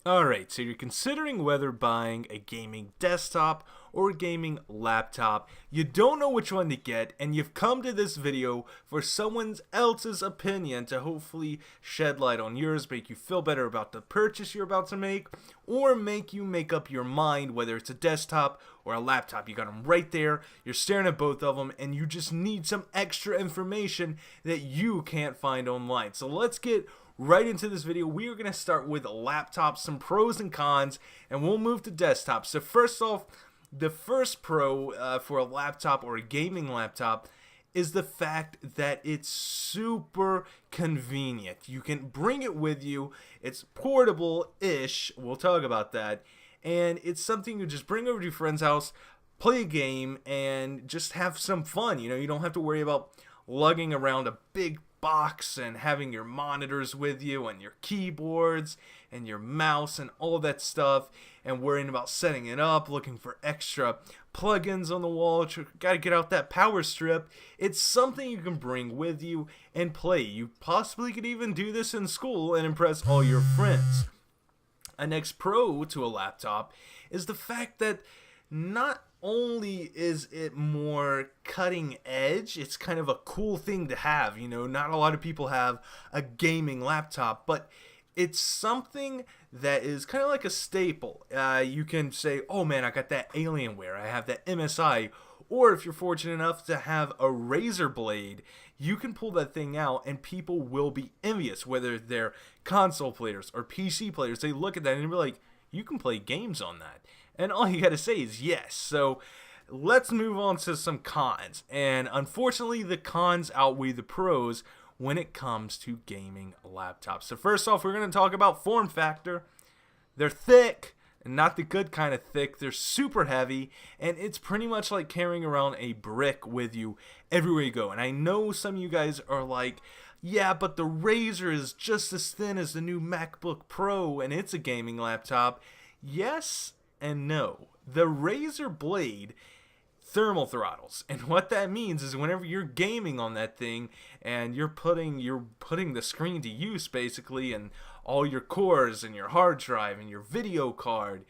Alright, so you're considering whether buying a gaming desktop or a gaming laptop. You don't know which one to get, and you've come to this video for someone else's opinion to hopefully shed light on yours, make you feel better about the purchase you're about to make, or make you make up your mind whether it's a desktop or a laptop. You got them right there, you're staring at both of them, and you just need some extra information that you can't find online. So let's get right into this video. We are going to start with laptops, some pros and cons, and we'll move to desktops. So first off, the first pro for a laptop or a gaming laptop is the fact that it's super convenient. You can bring it with you. It's portable-ish. We'll talk about that. And it's something you just bring over to your friend's house, play a game, and just have some fun. You know, you don't have to worry about lugging around a big box and having your monitors with you and your keyboards and your mouse and all that stuff and worrying about setting it up, looking for extra plugins on the wall. Gotta get out that power strip. It's something you can bring with you and play. You possibly could even do this in school and impress all your friends. A next pro to a laptop is the fact that not only is it more cutting edge, it's kind of a cool thing to have. You know, not a lot of people have a gaming laptop, but it's something that is kind of like a staple. You can say, oh man, I got that Alienware, I have that MSI, or if you're fortunate enough to have a Razer Blade, you can pull that thing out and people will be envious, whether they're console players or PC players. They look at that and be like, you can play games on that. And all you gotta say is yes. So let's move on to some cons. And unfortunately, the cons outweigh the pros when it comes to gaming laptops. So first off, we're gonna talk about form factor. They're thick, and not the good kind of thick. They're super heavy, and it's pretty much like carrying around a brick with you everywhere you go. And I know some of you guys are like, yeah, but the Razer is just as thin as the new MacBook Pro, and it's a gaming laptop. Yes and no. The Razer Blade thermal throttles, and what that means is whenever you're gaming on that thing and you're putting the screen to use basically, and all your cores and your hard drive and your video card,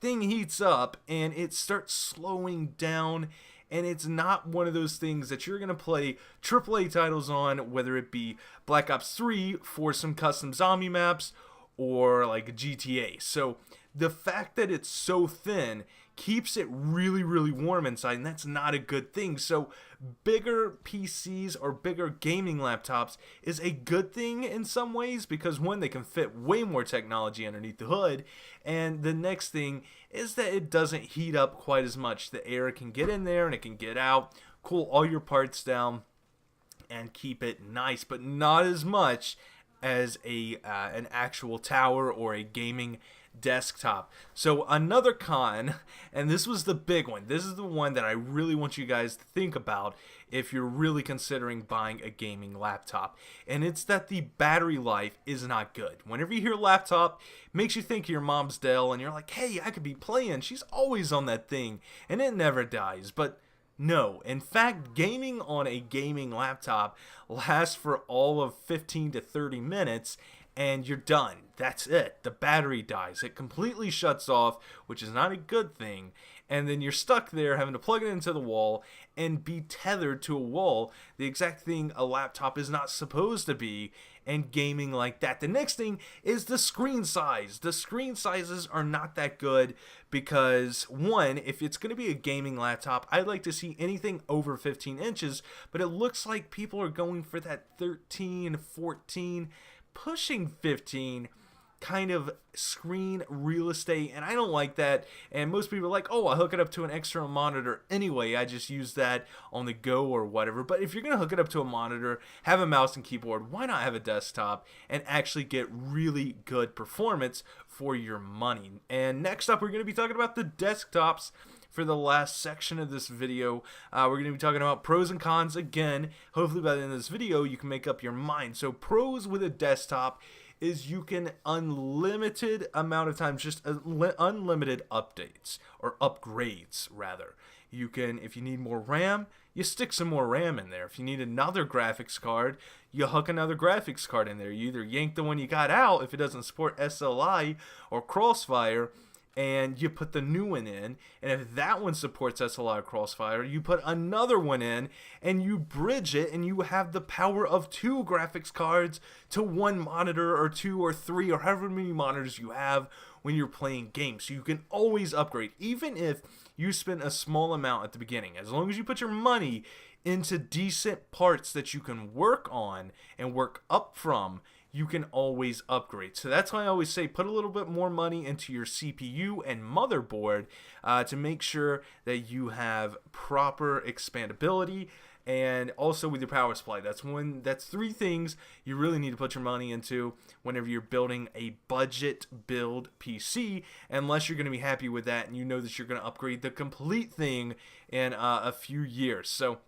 thing heats up and it starts slowing down. And it's not one of those things that you're going to play AAA titles on, whether it be Black Ops 3 for some custom zombie maps or like GTA. So the fact that it's so thin keeps it really, really warm inside, and that's not a good thing. So bigger PCs or bigger gaming laptops is a good thing in some ways, because one, they can fit way more technology underneath the hood, and the next thing is that it doesn't heat up quite as much. The air can get in there and it can get out, cool all your parts down, and keep it nice, but not as much as an actual tower or a gaming desktop. So another con, and this was the big one, this is the one that I really want you guys to think about if you're really considering buying a gaming laptop, and it's that the battery life is not good. Whenever you hear laptop, it makes you think of your mom's Dell, and you're like, hey, I could be playing, she's always on that thing, and it never dies. But no, in fact, gaming on a gaming laptop lasts for all of 15 to 30 minutes, and you're done. That's it. The battery dies. It completely shuts off, which is not a good thing. And then you're stuck there having to plug it into the wall and be tethered to a wall, the exact thing a laptop is not supposed to be, and gaming like that. The next thing is the screen size. The screen sizes are not that good because, one, if it's going to be a gaming laptop, I'd like to see anything over 15 inches, but it looks like people are going for that 13, 14, pushing 15 kind of screen real estate, and I don't like that. And most people are like, oh, I'll hook it up to an external monitor anyway, I just use that on the go or whatever. But if you're gonna hook it up to a monitor, have a mouse and keyboard, why not have a desktop and actually get really good performance for your money? And next up, we're going to be talking about the desktops for the last section of this video. We're going to be talking about pros and cons again. Hopefully by the end of this video you can make up your mind. So pros with a desktop is you can unlimited amount of times, just unlimited updates or upgrades rather. You can, if you need more RAM, you stick some more RAM in there. If you need another graphics card, you hook another graphics card in there. You either yank the one you got out if it doesn't support SLI or Crossfire, and you put the new one in, and if that one supports SLI or Crossfire, you put another one in, and you bridge it, and you have the power of 2 graphics cards to 1 monitor, or 2 or 3, or however many monitors you have when you're playing games. So you can always upgrade, even if you spend a small amount at the beginning. As long as you put your money into decent parts that you can work on and work up from, you can always upgrade. So that's why I always say put a little bit more money into your CPU and motherboard to make sure that you have proper expandability, and also with your power supply. That's 3 things you really need to put your money into whenever you're building a budget build PC, unless you're going to be happy with that and you know that you're going to upgrade the complete thing in a few years. So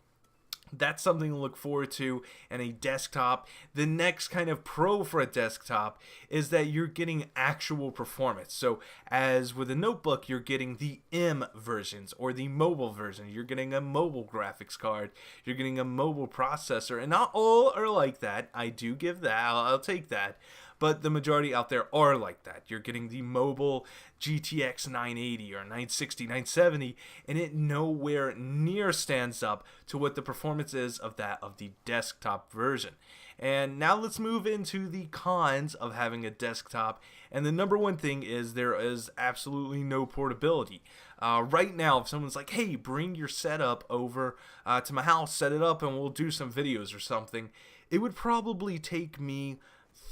that's something to look forward to in a desktop. The next kind of pro for a desktop is that you're getting actual performance. So as with a notebook, you're getting the M versions or the mobile version. You're getting a mobile graphics card. You're getting a mobile processor. And not all are like that. I do give that. I'll take that. But the majority out there are like that. You're getting the mobile GTX 980 or 960, 970, and it nowhere near stands up to what the performance is of that of the desktop version. And now let's move into the cons of having a desktop. And the number one thing is there is absolutely no portability. Right now, if someone's like, hey, bring your setup over to my house, set it up, and we'll do some videos or something, it would probably take me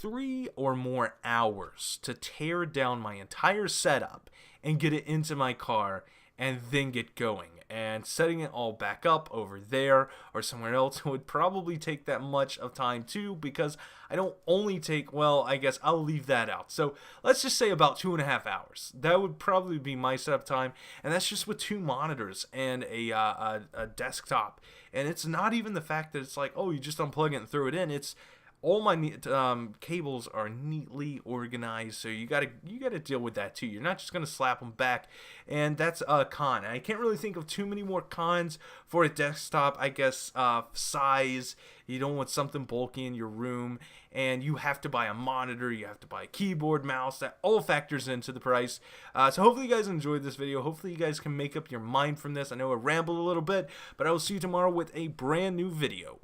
3 or more hours to tear down my entire setup and get it into my car and then get going. And setting it all back up over there or somewhere else would probably take that much of time too, because I don't only take, well, I guess I'll leave that out. So let's just say about 2.5 hours. That would probably be my setup time, and that's just with 2 monitors and a desktop. And it's not even the fact that it's like, oh, you just unplug it and throw it in. It's all my cables are neatly organized, so you gotta deal with that too. You're not just gonna slap them back, and that's a con. I can't really think of too many more cons for a desktop. I guess size. You don't want something bulky in your room, and you have to buy a monitor. You have to buy a keyboard, mouse. That all factors into the price. So hopefully you guys enjoyed this video. Hopefully you guys can make up your mind from this. I know I rambled a little bit, but I will see you tomorrow with a brand new video.